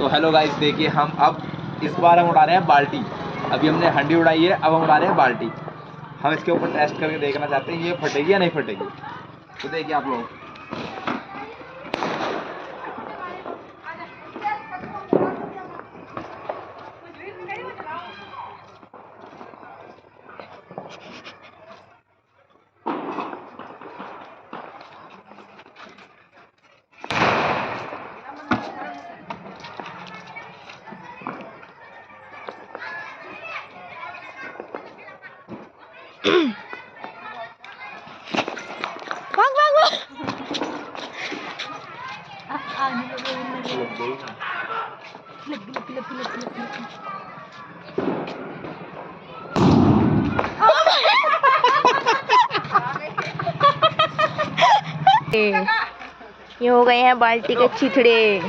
तो hello guys, देखिए हम अब इस बार हम उड़ा रहे हैं बाल्टी। अभी हमने हंडी उड़ाई है, अब हम उड़ा रहे हैं बाल्टी। हम इसके ऊपर टेस्ट करके देखना चाहते हैं ये फटेगी या नहीं फटेगी। तो देखिए आप लोग, भाग भाग भाग। ये हो गए हैं बाल्टी के छिथड़े।